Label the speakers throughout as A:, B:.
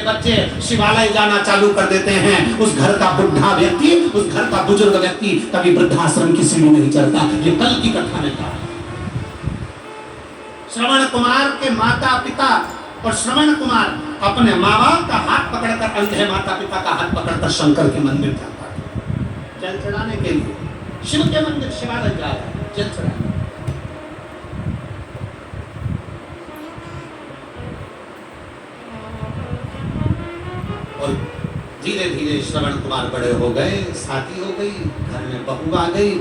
A: बच्चे शिवालय जाना चालू कर देते हैं। उस घर का बुढ़ा व्यक्ति, उस घर का बुजुर्ग व्यक्ति कभी वृद्धाश्रम की सीढ़ी नहीं चढ़ता। ये कल की कथा में कहा। श्रवण कुमार के माता पिता और श्रवण कुमार अपने माँ बाप का हाथ पकड़कर, अंधे माता पिता का हाथ पकड़कर शंकर के मंदिर जाता है जल चढ़ाने के लिए। शिव के मंदिर शिवालय जा रहा है जल चढ़ाने। और धीरे धीरे श्रवण कुमार बड़े हो गए, शादी हो गई, घर में बहू आ गई।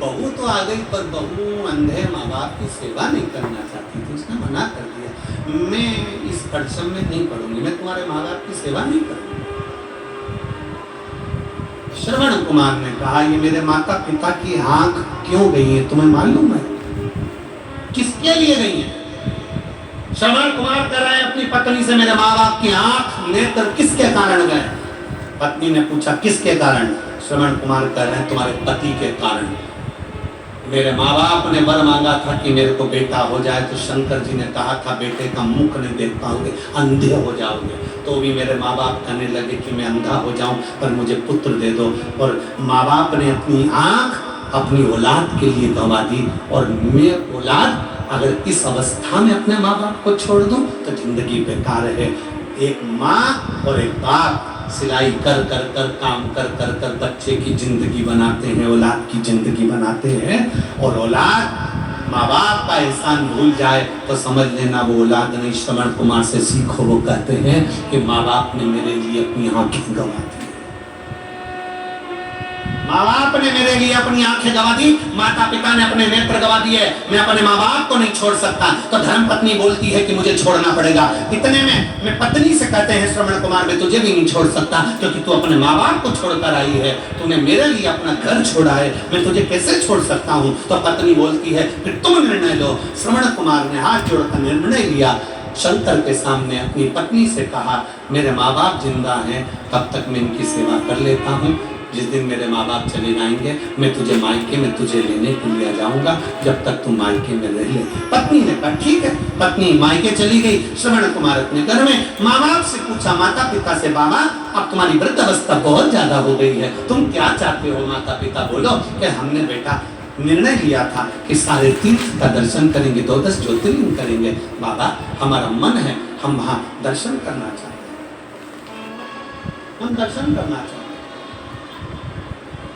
A: बहू तो आ गई पर बहू अंधे माँ बाप की सेवा नहीं करना चाहती थी। उसने मना कर दिया, मैं इस परिश्रम में नहीं पढ़ूंगी, मैं तुम्हारे माँ बाप की सेवा नहीं करूंगी। श्रवण कुमार ने कहा, ये मेरे माता पिता की आंख क्यों गई है तुम्हें मालूम है? किसके लिए गई है? श्रवण कुमार कह रहा है अपनी पत्नी से, मेरे माँ बाप की आंख नेत्र किसके कारण गए? पत्नी ने पूछा किसके कारण? श्रवण कुमार कह रहे हैं तुम्हारे पति के कारण। मेरे माँ बाप ने वर मांगा था कि मेरे को बेटा हो जाए, तो शंकर जी ने कहा था बेटे का मुख नहीं देख पाओगे, अंधे हो जाओगे। तो भी मेरे माँ बाप कहने लगे कि मैं अंधा हो जाऊं पर मुझे पुत्र दे दो। और माँ बाप ने अपनी आंख अपनी औलाद के लिए गंवा दी। और मैं औलाद अगर इस अवस्था में अपने माँ बाप को छोड़ दूं तो जिंदगी बेकार है। एक माँ और एक बाप सिलाई कर कर कर, काम कर कर कर बच्चे की जिंदगी बनाते हैं, औलाद की जिंदगी बनाते हैं। और औलाद माँ बाप का एहसान भूल जाए तो समझ लेना वो औलाद नहीं। श्रवण कुमार से सीखो, वो कहते हैं कि माँ बाप ने मेरे लिए अपनी आंखें गंवा दी, माँ बाप ने मेरे लिए अपनी आंखें गंवा दी, माता पिता ने अपने नेत्र गंवा दिए, मैं अपने माँ बाप को नहीं छोड़ सकता। तो धर्म पत्नी बोलती है कि मुझे छोड़ना पड़ेगा। इतने में मैं पत्नी से कहते हैं श्रवण कुमार मैं तुझे भी नहीं छोड़ सकता, क्योंकि तू अपने माँ बाप को छोड़कर आई है, तूने मेरे लिए अपना घर छोड़ा है, मैं तुझे कैसे छोड़ सकता हूँ? तो पत्नी बोलती है फिर तुम निर्णय लो। श्रवण कुमार ने हाथ जोड़कर निर्णय लिया, शंकर के सामने अपनी पत्नी से कहा मेरे माँ बाप जिंदा हैं, तब तक मैं इनकी सेवा कर लेता हूँ। जिस दिन मेरे माँ बाप चले जाएंगे मैं तुझे मायके में तुझे लेने के लिए जाऊंगा, जब तक तू मायके में रह ले। पत्नी ने कहा ठीक है। पत्नी मायके चली गई। श्रवण कुमार अपने घर में माँ बाप से पूछा, माता पिता से, बाबा अब तुम्हारी वृद्ध अवस्था बहुत ज्यादा हो गई है, तुम क्या चाहते हो? माता पिता बोलो कि हमने बेटा निर्णय लिया था कि सारे तीर्थ का दर्शन करेंगे, 12 ज्योतिर्लिंग करेंगे। बाबा हमारा मन है, हम वहाँ दर्शन करना चाहते हैं, हम दर्शन करना चाहते हैं।